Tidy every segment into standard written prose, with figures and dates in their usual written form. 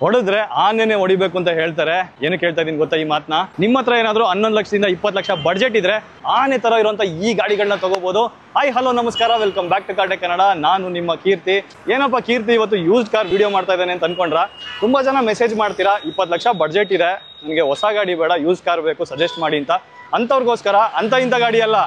ಹೊಡೆದ್ರೆ ಆನೆನೆ ಹೊಡಿಬೇಕು ಅಂತ ಹೇಳ್ತಾರೆ. ಏನಕ್ಕೆ ಹೇಳ್ತಾ ಇದೀನಿ ಗೊತ್ತಾ ಈ ಮಾತನ್ನ? ನಿಮ್ಮ ಹತ್ರ ಏನಾದ್ರು 11 ಲಕ್ಷದಿಂದ 20 ಲಕ್ಷ ಬಡ್ಜೆಟ್ ಇದ್ರೆ ಆನೆ ತರ ಇರುವಂತ ಈ ಗಾಡಿಗಳನ್ನ ತಗೋಬಹುದು. ಹಾಯ್ ಹಲೋ ನಮಸ್ಕಾರ, welcome back to Cartech Kannada. ನಾನು ನಿಮ್ಮ ಕೀರ್ತಿ. ಏನಪ್ಪ ಕೀರ್ತಿ ಇವತ್ತು ಯೂಸ್ಡ್ ಕಾರ್ ವಿಡಿಯೋ ಮಾಡ್ತಾ ಇದ್ದಾನೆ ಅಂತ ಅನ್ಕೊಂಡ್ರ? ತುಂಬಾ ಜನ ಮೆಸೇಜ್ ಮಾಡ್ತೀರಾ, 20 ಲಕ್ಷ ಬಡ್ಜೆಟ್ ಇದೆ, ನನಗೆ ಹೊಸ ಗಾಡಿ ಬೇಡ, ಯೂಸ್ ಕಾರ್ ಬೇಕು, ಸಜೆಸ್ಟ್ ಮಾಡಿ ಅಂತ. ಅಂತವ್ರಿಗೋಸ್ಕರ ಇಂಥ ಗಾಡಿ ಅಲ್ಲ,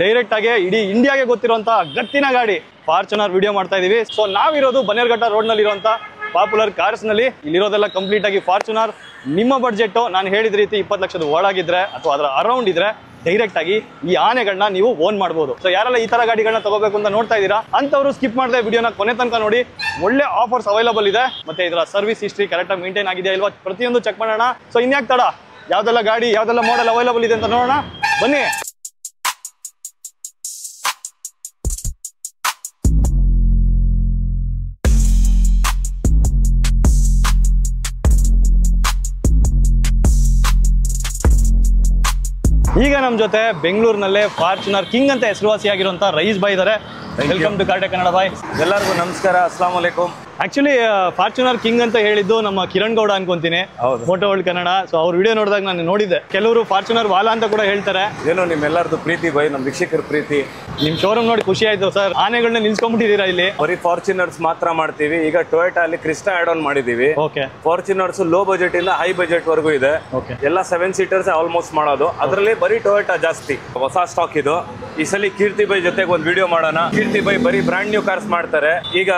ಡೈರೆಕ್ಟ್ ಆಗಿ ಇಡೀ ಇಂಡಿಯಾಗೆ ಗೊತ್ತಿರುವಂತ ಗತ್ತಿನ ಗಾಡಿ ಫಾರ್ಚುನರ್ ವಿಡಿಯೋ ಮಾಡ್ತಾ ಇದೀವಿ. ಸೊ ನಾವಿರೋದು ಬನ್ನೇರ್ಘಟ್ಟ ರೋಡ್ ನಲ್ಲಿ ಇರುವಂತ ಪಾಪ್ಯುಲರ್ ಕಾರ್ಸ್ ನಲ್ಲಿ. ಇಲ್ಲಿರೋದೆಲ್ಲ ಕಂಪ್ಲೀಟ್ ಆಗಿ ಫಾರ್ಚುನರ್. ನಿಮ್ಮ ಬಡ್ಜೆಟ್ ನಾನು ಹೇಳಿದ ರೀತಿ 20 ಲಕ್ಷದ ಒಳಗಿದ್ರೆ ಅಥವಾ ಅದರ ಅರೌಂಡ್ ಇದ್ರೆ ಡೈರೆಕ್ಟ್ ಆಗಿ ಈ ಆನೆಗಳನ್ನ ನೀವು ಓನ್ ಮಾಡಬಹುದು. ಸೊ ಯಾರೆಲ್ಲ ಈ ತರ ಗಾಡಿಗಳನ್ನ ತಗೋಬೇಕು ಅಂತ ನೋಡ್ತಾ ಇದ್ದೀರಾ ಅಂತವರು ಸ್ಕಿಪ್ ಮಾಡದೆ ವಿಡಿಯೋನ ಕೊನೆ ತನಕ ನೋಡಿ. ಒಳ್ಳೆ ಆಫರ್ಸ್ ಅವೈಲಬಲ್ ಇದೆ, ಮತ್ತೆ ಇದರ ಸರ್ವಿಸ್ ಹಿಸ್ಟ್ರಿ ಕರೆಕ್ಟ್ ಆಗಿ ಮೇಂಟೈನ್ ಆಗಿದೆ ಇಲ್ವಾ ಪ್ರತಿಯೊಂದು ಚೆಕ್ ಮಾಡೋಣ. ಸೊ ಇನ್ಯಾಕ್ ತಡ, ಯಾವ್ದೆಲ್ಲ ಗಾಡಿ ಯಾವ್ದೆಲ್ಲ ಮಾಡೆಲ್ ಅವೈಲಬಲ್ ಇದೆ ಅಂತ ನೋಡೋಣ ಬನ್ನಿ. ಈಗ ನಮ್ಮ ಜೊತೆ ಬೆಂಗಳೂರಿನಲ್ಲೇ ಫಾರ್ಚುನರ್ ಕಿಂಗ್ ಅಂತ ಹೆಸರುವಾಸಿಯಾಗಿರುವಂತ ರೈಸ್ ಬಾಯ್ ಇದ್ದಾರೆ. Welcome to Cartech Kannada boy. ಎಲ್ಲರಿಗೂ ನಮಸ್ಕಾರ, ಅಸ್ಲಾಂ ವಲೈಕುಮ್. ಆಕ್ಚುಲಿ ಫಾರ್ಚುನರ್ ಕಿಂಗ್ ಅಂತ ಹೇಳಿದ್ದು ನಮ್ಮ ಕಿರಣ್ ಗೌಡ ಅನ್ಕೊಂತೀನಿ, ಫೋಟೋ ವರ್ಲ್ಡ್ ಕನ್ನಡ. ಸೊ ಅವ್ರ ವಿಡಿಯೋ ನೋಡಿದಾಗ ನಾನು ನೋಡಿದ್ದೆ. ಕೆಲವರು ಫಾರ್ಚುನರ್ ವಾಲಾ ಅಂತ ಕೂಡ ಹೇಳ್ತಾರೆ. ಏನೋ ನಿಮ್ಮೆಲ್ಲರದು ಪ್ರೀತಿ ಬೈ, ನಮ್ಮ ವೀಕ್ಷಕರ ಪ್ರೀತಿ. ನಿಮ್ ಶೋರೂಮ್ ನೋಡಿ ಖುಷಿ ಆಯ್ತು ಸರ್. ಆನೆಗಳನ್ನ ನಿಲ್ಸ್ಕೊಂಡ್ಬಿಟ್ಟಿದ್ದೀರಾ ಇಲ್ಲಿ. ಬರೀ ಫಾರ್ಚುನರ್ಸ್ ಮಾತ್ರ ಮಾಡ್ತೀವಿ. ಈಗ ಟೊಯೋಟಾ ಅಲ್ಲಿ ಕ್ರಿಸ್ಟಾ ಆಡ್ ಆನ್ ಮಾಡಿದೀವಿ. ಓಕೆ. ಫಾರ್ಚುನರ್ಸ್ ಲೋ ಬಜೆಟ್ ಇಂದ ಹೈ ಬಜೆಟ್ ವರೆಗೂ ಇದೆ. ಎಲ್ಲ 7 ಸೀಟರ್ಸ್ ಆಲ್ಮೋಸ್ಟ್ ಮಾಡೋದು. ಅದರಲ್ಲಿ ಬರೀ ಟೊಯೋಟಾ ಜಾಸ್ತಿ. ಹೊಸ ಸ್ಟಾಕ್ ಇದು. ಈ ಸಲ ಕೀರ್ತಿ ಬೈ ಜೊತೆಗೆ ಒಂದು ವಿಡಿಯೋ ಮಾಡೋಣ. ಕೀರ್ತಿ ಬೈ ಬರೀ ಬ್ರಾಂಡ್ ನ್ಯೂ ಕಾರ್ಸ್ ಮಾಡ್ತಾರೆ. ಈಗ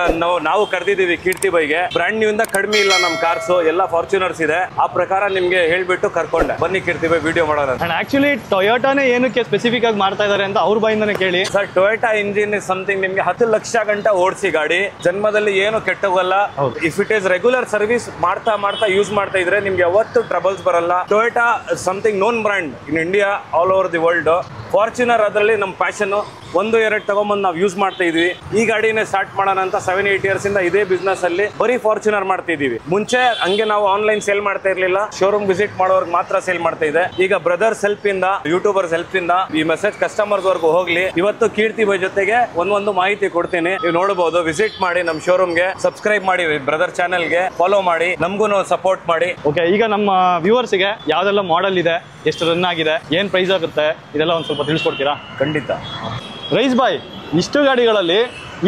ನಾವು ಕರೆದಿದ್ದೀವಿ ಕೀರ್ತಿ ಬೈಗೆ. ಬ್ರಾಂಡ್ ನ್ಯೂ ಇಂದ ಕಡಿಮೆ ಇಲ್ಲ ನಮ್ ಕಾರ್ಸ್, ಎಲ್ಲ ಫಾರ್ಚುನರ್ಸ್ ಇದೆ. ಆ ಪ್ರಕಾರ ನಿಮ್ಗೆ ಹೇಳ್ಬಿಟ್ಟು ಕರ್ಕೊಂಡೆ. ಬನ್ನಿ ಕೀರ್ತಿ ಬೈ ವಿಡಿಯೋ ಮಾಡೋಣ. ಆಕ್ಚುಲಿ ಟೊಯೋಟಾನೇ ಏನಕ್ಕೆ ಸ್ಪೆಸಿಫಿಕ್ ಆಗಿ ಮಾಡ್ತಾ ಇದಾರೆ ಅಂತ ಅವ್ರ ಬಾಯಿಂದಾನೆ ಕೇಳಿ. Sir, Toyota engine is something ನಿಮ್ಗೆ 10 ಲಕ್ಷ ಗಂಟೆ ಓಡಿಸಿ ಗಾಡಿ ಜನ್ಮದಲ್ಲಿ ಏನು ಕೆಟ್ಟೋಗಲ್ಲ. If it is regular service ಮಾಡ್ತಾ ಯೂಸ್ ಮಾಡ್ತಾ ಇದ್ರೆ ನಿಮ್ಗೆ ಯಾವತ್ತು ಟ್ರಬಲ್ಸ್ ಬರಲ್ಲ. Toyota something known brand in India, all over the world. Fortuner ಅದರಲ್ಲಿ ನಮ್ಮ ಪ್ಯಾಷನ್. 1-2 ತಗೊಂಬಂದು ನಾವು ಯೂಸ್ ಮಾಡ್ತಾ ಇದೀವಿ. ಈ ಗಾಡಿನೇ ಸ್ಟಾರ್ಟ್ ಮಾಡೋಣ ಅಂತ 7-8 ಇಯರ್ಸ್ ಇಂದ ಇದೇ ಬಿಸ್ನೆಸ್ ಅಲ್ಲಿ ಬರೀ ಫಾರ್ಚುನರ್ ಮಾಡ್ತಾ ಇದೀವಿ. ಮುಂಚೆ ಹಂಗೆ ನಾವು ಆನ್ಲೈನ್ ಸೇಲ್ ಮಾಡ್ತಾ ಇರ್ಲಿಲ್ಲ, ಶೋರೂಮ್ ವಿಸಿಟ್ ಮಾಡೋರ್ಗೆ ಮಾತ್ರ ಸೇಲ್ ಮಾಡ್ತಾ ಇದೆ. ಈಗ ಬ್ರದರ್ಸ್ ಹೆಲ್ಪ್ ಇಂದ, ಯೂಟ್ಯೂಬರ್ಸ್ ಹೆಲ್ಪ್ ಇಂದ ಈ ಮೆಸೇಜ್ ಕಸ್ಟಮರ್ಸ್ ವರ್ಗು ಹೋಗ್ಲಿ. ಇವತ್ತು ಕೀರ್ತಿ ಬೈ ಜೊತೆಗೆ ಒಂದು ಮಾಹಿತಿ ಕೊಡ್ತೀನಿ, ನೀವು ನೋಡಬಹುದು. ವಿಸಿಟ್ ಮಾಡಿ ನಮ್ಮ ಶೋರೂಮ್ಗೆ, ಸಬ್ಸ್ಕ್ರೈಬ್ ಮಾಡಿ ಬ್ರದರ್ ಚಾನೆಲ್ಗೆ, ಫಾಲೋ ಮಾಡಿ, ನಮಗೂ ಸಪೋರ್ಟ್ ಮಾಡಿ. ಓಕೆ, ಈಗ ನಮ್ಮ ವ್ಯೂವರ್ಸ್ಗೆ ಯಾವ್ದೆಲ್ಲ ಮಾಡೆಲ್ ಇದೆ, ಎಷ್ಟು ರನ್ ಆಗಿದೆ, ಏನ್ ಪ್ರೈಸ್ ಆಗುತ್ತೆ, ಇದೆಲ್ಲ ಒಂದು ಸ್ವಲ್ಪ ತಿಳಿಸ್ಕೊಡ್ತೀರಾ? ಖಂಡಿತ. ರೈಸ್ ಬಾಯ್, ಇಷ್ಟು ಗಾಡಿಗಳಲ್ಲಿ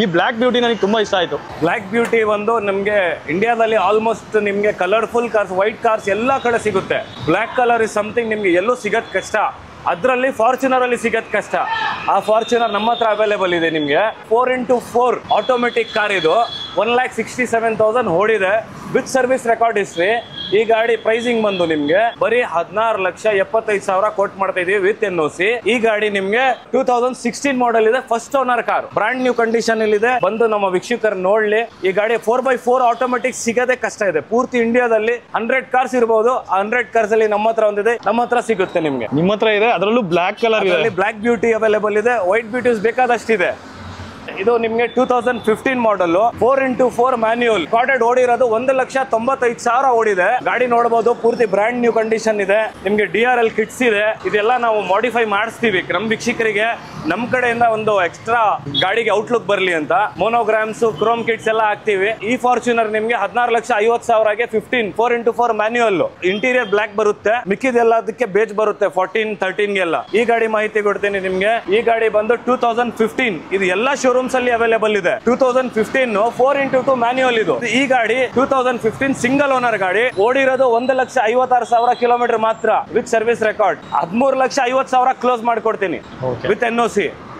ಈ ಬ್ಲ್ಯಾಕ್ ಬ್ಯೂಟಿ ನನಗೆ ತುಂಬಾ ಇಷ್ಟ ಆಯ್ತು. ಬ್ಲ್ಯಾಕ್ ಬ್ಯೂಟಿ ಒಂದು ನಮ್ಗೆ ಇಂಡಿಯಾದಲ್ಲಿ ಆಲ್ಮೋಸ್ಟ್ ನಿಮ್ಗೆ ಕಲರ್ಫುಲ್ ಕಾರ್ಸ್, ವೈಟ್ ಕಾರ್ಸ್ ಎಲ್ಲಾ ಕಡೆ ಸಿಗುತ್ತೆ. ಬ್ಲ್ಯಾಕ್ ಕಲರ್ ಇಸ್ ಸಮಥಿಂಗ್ ನಿಮ್ಗೆ ಎಲ್ಲೂ ಸಿಗತ್ ಕಷ್ಟ. ಅದರಲ್ಲಿ ಫಾರ್ಚುನರ್ ಅಲ್ಲಿ ಸಿಗತ್ ಕಷ್ಟ. ಆ ಫಾರ್ಚುನರ್ ನಮ್ಮ ಹತ್ರ ಅವೈಲೇಬಲ್ ಇದೆ. ನಿಮ್ಗೆ 4x4 ಆಟೋಮೆಟಿಕ್ ಕಾರ್ ಇದು. 1,67,000 ಓಡಿದೆ ವಿತ್ ಸರ್ವಿಸ್ ರೆಕಾರ್ಡ್ ಹಿಸ್ಟ್ರಿ. ಈ ಗಾಡಿ ಪ್ರೈಸಿಂಗ್ ಬಂದು ನಿಮ್ಗೆ ಬರೀ 16,75,000 ಕೋಟ್ ಮಾಡ್ತಾ ಇದೀವಿ ವಿತ್ NOC. ಈ ಗಾಡಿ ನಿಮ್ಗೆ 2016 ಮಾಡೆಲ್ ಇದೆ, first owner car, brand new condition ಇದೆ. ಬಂದು ನಮ್ಮ ವೀಕ್ಷಕರು ನೋಡ್ಲಿ. ಈ ಗಾಡಿ 4x4 ಆಟೋಮೆಟಿಕ್ ಸಿಗದೆ ಕಷ್ಟ ಇದೆ. ಪೂರ್ತಿ ಇಂಡಿಯಾದಲ್ಲಿ 100 ಕಾರ್ಸ್ ಇರಬಹುದು. 100 ಕಾರ್ಸ್ ಅಲ್ಲಿ ನಮ್ಮ ಹತ್ರ ಒಂದಿದೆ, ನಮ್ಮ ಹತ್ರ ಸಿಗುತ್ತೆ ನಿಮ್ಗೆ. ನಿಮ್ಮ ಹತ್ರ ಇದೆ, ಅದರಲ್ಲೂ ಬ್ಲ್ಯಾಕ್ ಕಲರ್ ಇದೆ. ಬ್ಲ್ಯಾಕ್ ಬ್ಯೂಟಿ ಅವೈಲೇಬಲ್ ಇದೆ, ವೈಟ್ ಬ್ಯೂಟೀಸ್ ಬೇಕಾದಷ್ಟಿದೆ. ಇದು ನಿಮ್ಗೆ 2015 ಮಾಡೆಲ್, 4x4 ಮ್ಯಾನ್ಯುಯಲ್. ರೆಕಾರ್ಡೆಡ್ ಓಡಿರೋದು 1,95,000 ಓಡಿದೆ. ಗಾಡಿ ನೋಡಬಹುದು, ಪೂರ್ತಿ ಬ್ರಾಂಡ್ ನ್ಯೂ ಕಂಡೀಷನ್ ಇದೆ. ನಿಮ್ಗೆ DRL ಕಿಟ್ಸ್ ಇದೆ. ಇದೆಲ್ಲ ನಾವು ಮಾಡಿಫೈ ಮಾಡಿಸ್ತೀವಿ ನಮ್ಮ ವೀಕ್ಷಕರಿಗೆ. ನಮ್ ಕಡೆಯಿಂದ ಒಂದು ಎಕ್ಸ್ಟ್ರಾ ಗಾಡಿಗೆ ಔಟ್ಲುಕ್ ಬರ್ಲಿ ಅಂತ ಮೋನೋಗ್ರಾಮ್ಸ್, ಕ್ರೋಮ್ ಕಿಟ್ಸ್ ಎಲ್ಲ ಹಾಕ್ತಿವಿ. ಈ ಫಾರ್ಚುನರ್ ನಿಮ್ಗೆ 16,50,000ಗೆ 4x4 ಮ್ಯಾನ್ಯುಯಲ್. ಇಂಟೀರಿಯರ್ ಬ್ಲ್ಯಾಕ್ ಬರುತ್ತೆ, ಮಿಕ್ಕಿದೆಲ್ಲ ಅದಕ್ಕೆ ಬೇಜ್ ಬರುತ್ತೆ 14-13ಗೆಲ್ಲ. ಈ ಗಾಡಿ ಮಾಹಿತಿ ಕೊಡ್ತೀನಿ ನಿಮ್ಗೆ. ಈ ಗಾಡಿ ಬಂದು 2015. ಇದು ಎಲ್ಲ ಶೋರೂಮ್ಸ್ ಅಲ್ಲಿ ಅವೈಲೇಬಲ್ ಇದೆ. 2015 4x2 ಮ್ಯಾನ್ಯುಯಲ್ ಇದು. ಈ ಗಾಡಿ 2015 ಸಿಂಗಲ್ ಓನರ್ ಗಾಡಿ. ಓಡಿರೋದು 1,56,000 ಕಿಲೋಮೀಟರ್ ಮಾತ್ರ ವಿತ್ ಸರ್ವಿಸ್ ರೆಕಾರ್ಡ್. 13,50,000 ಕ್ಲೋಸ್ ಮಾಡ್ಕೊಡ್ತೀನಿ ವಿತ್ NOC.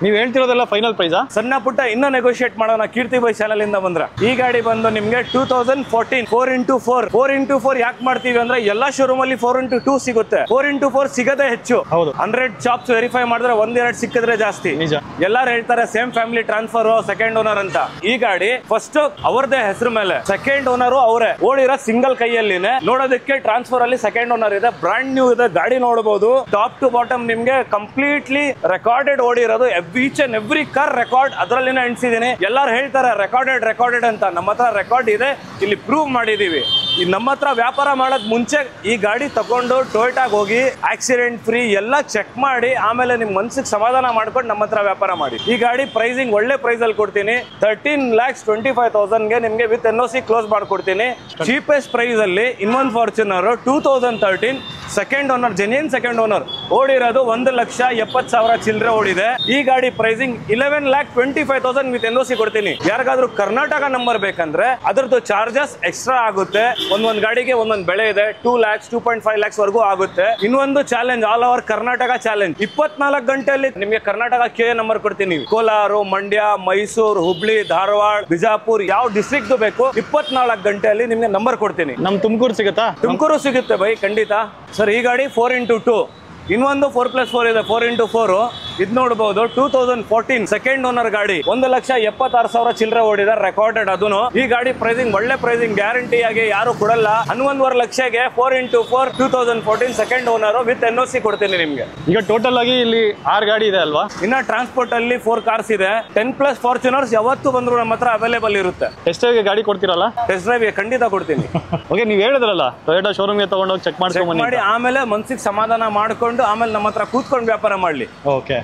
ನೀವು ಹೇಳ್ತಿರೋದೆಲ್ಲ ಫೈನಲ್ ಪ್ರೈಸಾ? ಸಣ್ಣ ಪುಟ್ಟ ಇನ್ನೂ ನೆಗೋಷಿಯೇಟ್ ಮಾಡೋಣ ಕೀರ್ತಿ ಬೈ ಚಾನಲ್ ಇಂದ ಬಂದ್ರೆ. ಈ ಗಾಡಿ ಬಂದು ನಿಮ್ಗೆ 2014 4x4 ಯಾಕೆ ಮಾಡ್ತೀವಿ ಅಂದ್ರೆ ಎಲ್ಲಾ ಶೋರೂಮ್ ಅಲ್ಲಿ 4x2 ಸಿಗುತ್ತೆ. 4x4 ಸಿಗದೆ ಹೆಚ್ಚು. 100 ಶಾಪ್ಸ್ ವೆರಿಫೈ ಮಾಡಿದ್ರೆ 1-2 ಸಿಕ್ಕಿದ್ರೆ ಜಾಸ್ತಿ. ನಿಜ. ಎಲ್ಲಾರು ಹೇಳ್ತಾರೆ same family transfer, second owner ಅಂತ. ಈ ಗಾಡಿ ಫಸ್ಟ್ ಅವ್ರದೇ ಹೆಸರು ಮೇಲೆ, ಸೆಕೆಂಡ್ ಓನರ್ ಅವರೇ. ಓಡಿರೋ ಸಿಂಗಲ್ ಕೈಯಲ್ಲಿನೇ. ನೋಡೋದಕ್ಕೆ ಟ್ರಾನ್ಸ್ಫರ್ ಅಲ್ಲಿ ಸೆಕೆಂಡ್ ಓನರ್ ಇದೆ, ಬ್ರಾಂಡ್ ನ್ಯೂ ಇದೆ. ಗಾಡಿ ನೋಡಬಹುದು ಟಾಪ್ ಟು ಬಾಟಮ್ ನಿಮ್ಗೆ ಕಂಪ್ಲೀಟ್ಲಿ ರೆಕಾರ್ಡೆಡ್ ಓಡಿರೋದು. Each and every car record ಅದರಲ್ಲಿನ ಎಣಿಸಿದೀನಿ. ಎಲ್ಲರೂ ಹೇಳ್ತಾರೆ ರೆಕಾರ್ಡೆಡ್ ಅಂತ. ನಮ್ಮ ಹತ್ರ ರೆಕಾರ್ಡ್ ಇದೆ, ಇಲ್ಲಿ ಪ್ರೂವ್ ಮಾಡಿದೀವಿ. ಈ ನಮ್ಮ ಹತ್ರ ವ್ಯಾಪಾರ ಮಾಡೋದ್ ಮುಂಚೆ ಈ ಗಾಡಿ ತಗೊಂಡು ಟೊಯೋಟಾಗ್ ಹೋಗಿ ಆಕ್ಸಿಡೆಂಟ್ ಫ್ರೀ ಎಲ್ಲ ಚೆಕ್ ಮಾಡಿ ಆಮೇಲೆ ನಿಮ್ ಮನ್ಸಿಗೆ ಸಮಾಧಾನ ಮಾಡ್ಕೊಂಡು ನಮ್ಮ ಹತ್ರ ವ್ಯಾಪಾರ ಮಾಡಿ. ಈ ಗಾಡಿ ಪ್ರೈಸಿಂಗ್ ಒಳ್ಳೆ ಪ್ರೈಸ್ ಅಲ್ಲಿ ಕೊಡ್ತೀನಿ. 13,25,000 ನಿಮ್ಗೆ ವಿತ್ NOC ಕ್ಲೋಸ್ ಮಾಡ್ಕೊಡ್ತೀನಿ. ಚೀಪೆಸ್ಟ್ ಪ್ರೈಸ್ ಅಲ್ಲಿ ಇನ್ನೊಂದು Fortuner 2013 second owner, genuine second owner, ಓಡಿರೋದು 1,70,000 ಚಿಲ್ಲರೆ ಓಡಿದೆ. ಈ ಗಾಡಿ ಪ್ರೈಸಿಂಗ್ 11,25,000 ವಿತ್ NOC ಕೊಡ್ತೀನಿ. ಯಾರಿಗಾದ್ರೂ ಕರ್ನಾಟಕ ನಂಬರ್ ಬೇಕಂದ್ರೆ ಅದ್ರದ್ದು ಚಾರ್ಜಸ್ ಎಕ್ಸ್ಟ್ರಾ ಆಗುತ್ತೆ. ಒಂದೊಂದು ಗಾಡಿಗೆ ಒಂದೊಂದು ಬೆಲೆ ಇದೆ. 2 lakhs 2.5 lakhs ವರೆಗೂ ಆಗುತ್ತೆ. ಇನ್ನೊಂದು challenge, all over Karnataka challenge. 24 ಗಂಟೆಯಲ್ಲಿ ನಿಮಗೆ ಕರ್ನಾಟಕ KA ನಂಬರ್ ಕೊಡ್ತೀನಿ. ಕೋಲಾರ, ಮಂಡ್ಯ, ಮೈಸೂರು, ಹುಬ್ಳಿ, ಧಾರವಾಡ, ಬಿಜಾಪುರ್ ಯಾವ ಡಿಸ್ಟ್ರಿಕ್ಟ್ ಬೇಕು 24 ಗಂಟೆಯಲ್ಲಿ ನಿಮ್ಗೆ ನಂಬರ್ ಕೊಡ್ತೀನಿ. ನಮ್ ತುಮಕೂರು ಸಿಗುತ್ತಾ? ತುಮಕೂರು ಸಿಗುತ್ತೆ ಬೈ, ಖಂಡಿತ. ಸರ್ ಈ ಗಾಡಿ 4x2, ಇನ್ನೊಂದು 4+4 ಇದೆ 4x4. ಇದು ನೋಡಬಹುದು 2014 ಸೆಕೆಂಡ್ ಓನರ್ ಗಾಡಿ, 1,76,000 ಚಿಲ್ಲರೆ ಓಡಿದೆ, ರೆಕಾರ್ಡೆಡ್. ಅದನ್ನು ಈ ಗಾಡಿ ಪ್ರೈಸಿಂಗ್ ಒಳ್ಳೆ ಪ್ರೈಸಿಂಗ್, ಗ್ಯಾರಂಟಿ ಆಗಿ ಯಾರು ಕೊಡಲ್ಲ. 11.5 ಲಕ್ಷಕ್ಕೆ 4x4 2014 second owner with NOC ಕೊಡ್ತೀನಿ ನಿಮ್ಗೆ. ಈಗ ಟೋಟಲ್ ಆಗಿ ಇಲ್ಲಿ 6 ಗಾಡಿ ಇದೆ ಅಲ್ವಾ? ಇನ್ನ ಟ್ರಾನ್ಸ್ಪೋರ್ಟ್ ಅಲ್ಲಿ 4 ಕಾರ್ಸ್ ಇದೆ. 10+ ಫಾರ್ಚುನರ್ಸ್ ಯಾವತ್ತು ಬಂದ್ರು ನಮ್ಮ ಹತ್ರ ಅವೈಲೇಬಲ್ ಇರುತ್ತೆ. ಎಷ್ಟೇ ಗಾಡಿ ಕೊಡ್ತೀರಲ್ಲ? ಟೆಸ್ಟ್ ಡ್ರೈವ್ ಖಂಡಿತ ಕೊಡ್ತೀನಿ. ಓಕೆ, ನೀವು ಹೇಳಿದ್ರಲ್ಲ ಟೊಯೋಟಾ ಶೋರೂಮ್ಗೆ ತಗೊಂಡೋಗಿ ಚೆಕ್ ಮಾಡಿ ಆಮೇಲೆ ಮನ್ಸಿಗೆ ಸಮಾಧಾನ ಮಾಡ್ಕೊಂಡು ಆಮೇಲೆ ನಮ್ಮ ಹತ್ರ ಕೂತ್ಕೊಂಡು ವ್ಯಾಪಾರ ಮಾಡ್ಲಿ. ಓಕೆ.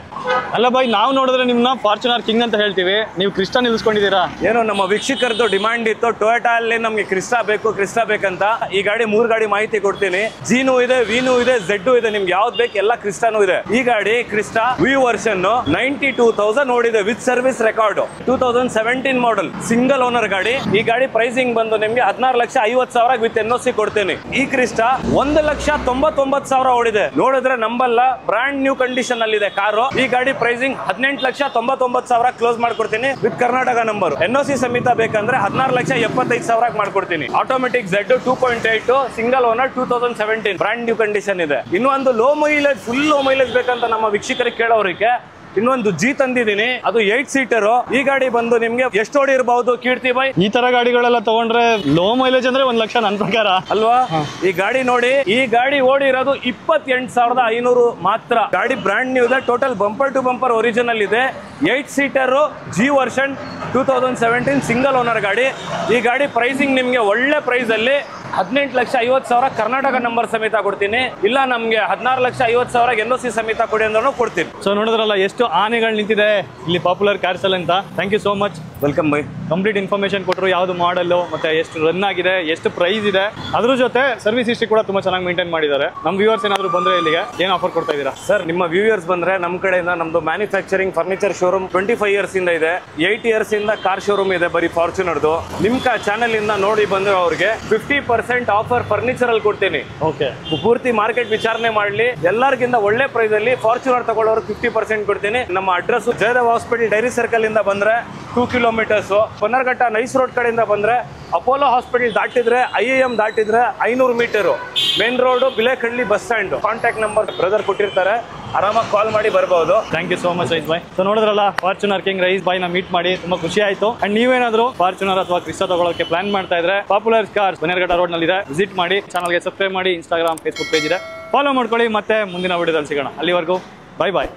ಅಲ್ಲ ಬೈ, ನಾವು ನೋಡಿದ್ರೆ ನಿಮ್ನ ಫಾರ್ಚುನರ್ ಕಿಂಗ್ ಅಂತ ಹೇಳ್ತೀವಿ, ನೀವು ಕ್ರಿಸ್ಟಾ ನಿಲ್ಸ್ಕೊಂಡಿದ್ದೀರಾ? ಏನೋ ನಮ್ಮ ವೀಕ್ಷಕರದ್ದು ಡಿಮಾಂಡ್ ಇತ್ತು, ಟೊಯೋಟಾ ಅಲ್ಲಿ ನಮ್ಗೆ ಕ್ರಿಸ್ಟಾ ಬೇಕಂತ. ಈ ಗಾಡಿ 3 ಗಾಡಿ ಮಾಹಿತಿ ಕೊಡ್ತೀನಿ. ಜೀನು ಇದೆ, ವೀನು ಇದೆ, ಝೆಡ್ಡು ಇದೆ. ನಿಮ್ಗೆ ಯಾವ್ದು ಬೇಕು ಎಲ್ಲ ಕ್ರಿಸ್ಟಾನು ಇದೆ. ಈ ಗಾಡಿ ಕ್ರಿಸ್ಟಾ ವಿ ವರ್ಷನ್ 92,000 ಓಡಿದೆ with service record. 2017 model, single owner ಗಾಡಿ. ಈ ಗಾಡಿ ಪ್ರೈಸಿಂಗ್ ಬಂದು ನಿಮ್ಗೆ 16,50,000 ವಿತ್ NOC ಕೊಡ್ತೀನಿ. ಈ ಕ್ರಿಸ್ಟಾ 1,99,000 ಓಡಿದೆ. ನೋಡಿದ್ರೆ ನಂಬಲ್ಲ, ಬ್ರಾಂಡ್ ನ್ಯೂ ಕಂಡೀಷನ್ ಅಲ್ಲಿ ಇದೆ ಕಾರು. ಈ ಗಾಡಿ ಪ್ರೈಸಿಂಗ್ 18,99,000 ಕ್ಲೋಸ್ ಮಾಡ್ಕೊಡ್ತೀನಿ ವಿತ್ ಕರ್ನಾಟಕ ನಂಬರ್. NOC ಸಮೇತ ಬೇಕಂದ್ರೆ 16,75,000 ಮಾಡ್ಕೊಡ್ತೀನಿ. Automatic Z 2.8 single owner 2017 brand new condition ಇದೆ. ಇನ್ನೊಂದು low mileage, full low mileage ಬೇಕಂತ ನಮ್ಮ ವೀಕ್ಷಕರಿಗೆ ಕೇಳೋರಿಗೆ ಇನ್ನೊಂದು ಜಿ ತಂದಿದ್ದೀನಿ, ಅದು 8 ಸೀಟರ್. ಈ ಗಾಡಿ ಬಂದು ನಿಮ್ಗೆ ಎಷ್ಟು ಓಡಿ ಇರಬಹುದು ಕೀರ್ತಿ ಬೈ? ಈ ತರ ಗಾಡಿಗಳೆಲ್ಲ ತಗೊಂಡ್ರೆ ಲೋ ಮೈಲೇಜ್ ಅಂದ್ರೆ 1 ಲಕ್ಷ ನನ್ನ ಪ್ರಕಾರ ಅಲ್ವಾ? ಈ ಗಾಡಿ ನೋಡಿ, ಈ ಗಾಡಿ ಓಡಿ ಇರೋದು 28,500 ಮಾತ್ರ. ಗಾಡಿ ಬ್ರಾಂಡ್ ನ್ಯೂ ಇದೆ, total bumper to bumper original ಇದೆ. 8 seater G version 2017 single owner ಗಾಡಿ. ಈ ಗಾಡಿ ಪ್ರೈಸಿಂಗ್ ನಿಮ್ಗೆ ಒಳ್ಳೆ ಪ್ರೈಸ್ ಅಲ್ಲಿ 18,50,000 ಕರ್ನಾಟಕ ನಂಬರ್ ಸಮೇತ ಕೊಡ್ತೀನಿ. ಇಲ್ಲ ನಮ್ಗೆ 16,50,000 NOC ಸಮೇತ ಕೊಡಿ ಅಂದ್ರೂ ಕೊಡ್ತೀನಿ. ಸೊ ನೋಡಿದ್ರಲ್ಲ ಎಷ್ಟು ಆನೆಗಳು ನಿಂತಿದೆ ಇಲ್ಲಿ ಪಾಪ್ಯುಲರ್ ಕಾರ್ಸ್ ಅಲ್ಲಿ ಅಂತ. Thank you so much, welcome bye. Complete information ಕೊಟ್ಟರು, ಯಾವ್ದು ಮಾಡಲ್ ಮತ್ತೆ ಎಷ್ಟು ರನ್ ಆಗಿದೆ, ಎಷ್ಟು ಪ್ರೈಸ್ ಇದೆ, ಅದ್ರ ಜೊತೆ ಸರ್ವಿಸ್ ಹಿಸ್ಟ್ರಿ ಕೂಡ ತುಂಬಾ ಚೆನ್ನಾಗಿ ಮೇಂಟೈನ್ ಮಾಡಿದ್ದಾರೆ. ನಮ್ಮ ವ್ಯೂವರ್ಸ್ ಏನಾದ್ರು ಬಂದ್ರೆ ಇಲ್ಲಿಗೆ ಏನ್ ಆಫರ್ ಕೊಡ್ತಾ ಇದೀರಾ ಸರ್? ನಿಮ್ಮ ವ್ಯೂವರ್ಸ್ ಬಂದ್ರೆ ನಮ್ಮ ಕಡೆಯಿಂದ ನಮ್ದು ಮ್ಯಾನುಫ್ಯಾಕ್ಚರಿಂಗ್ ಫರ್ನಿಚರ್ ಶೋರೂಮ್ 25 ಇಯರ್ಸ್ ಇಂದ ಇದೆ. 8 ಇಯರ್ಸ್ ಇಂದ ಕಾರ್ ಶೋರೂಮ್ ಇದೆ ಬರೀ ಫಾರ್ಚುನರ್ದು. ನಿಮ್ ಚಾನೆಲ್ ಇಂದ ನೋಡಿ ಬಂದ್ರೆ ಅವ್ರಿಗೆ 50% ಆಫರ್ ಫರ್ನಿಚರ್ ಅಲ್ಲಿ ಕೊಡ್ತೀನಿ. ಓಕೆ, ಪೂರ್ತಿ ಮಾರ್ಕೆಟ್ ವಿಚಾರಣೆ ಮಾಡ್ಲಿ, ಎಲ್ಲರಿಗಿಂತ ಒಳ್ಳೆ ಪ್ರೈಸ್ ಅಲ್ಲಿ ಫಾರ್ಚುನರ್ ತಗೊಳ್ಳೋರು 50% ಕೊಡ್ತೀನಿ. ನಮ್ಮ address Jayadev hospital dairy circle ಇಂದ ಬಂದ್ರೆ 2 ಕಿಲೋಮೀಟರ್ಸ್. ಪನ್ನರ್ಘಟ್ಟ ನೈಸ್ ರೋಡ್ ಕಡೆಯಿಂದ ಬಂದ್ರೆ ಅಪೋಲೋ ಹಾಸ್ಪಿಟಲ್ ದಾಟಿದ್ರೆ IIM ದಾಟಿದ್ರೆ 500 meter. Main road Bilekahalli bus stand. Contact number brother ಕೊಟ್ಟಿರ್ತಾರೆ, ಆರಾಮಾಗಿ ಕಾಲ್ ಮಾಡಿ ಬರಬಹುದು. Thank you so much rice boy. So ನೋಡಿದ್ರಲ್ಲ ಫಾರ್ಚುನರ್ ಕಿಂಗ್ ರೈಸ್ ಬಾಯ್ ನ ಮೀಟ್ ಮಾಡಿ ತುಂಬಾ ಖುಷಿ ಆಯ್ತು. ಅಂಡ್ ನೀವೇನಾದ್ರೂ ಫಾರ್ಚುನರ್ ಅಥವಾ ಕ್ರಿಸ್ಟಾ ತಗೊಳ್ಳೋಕೆ ಪ್ಲಾನ್ ಮಾಡ್ತಾ ಇದ್ರೆ ಪಾಪ್ಯುಲರ್ ಕಾರ್ಸ್ ಬನ್ನೇರ್ಘಟ್ಟ ರೋಡ್ ನಲ್ಲಿ ಇದೆ, ವಿಸಿಟ್ ಮಾಡಿ. ಚಾನಲ್ಗೆ ಸಬ್ಸ್ಕ್ರೈಬ್ ಮಾಡಿ, Instagram Facebook ಪೇಜ್ ಇದೆ, ಫಾಲೋ ಮಾಡ್ಕೊಳ್ಳಿ. ಮತ್ತೆ ಮುಂದಿನ ವಿಡಿಯೋದಲ್ಲಿ ಸಿಗೋಣ. ಅಲ್ಲಿವರೆಗೂ ಬೈ ಬಾಯ್.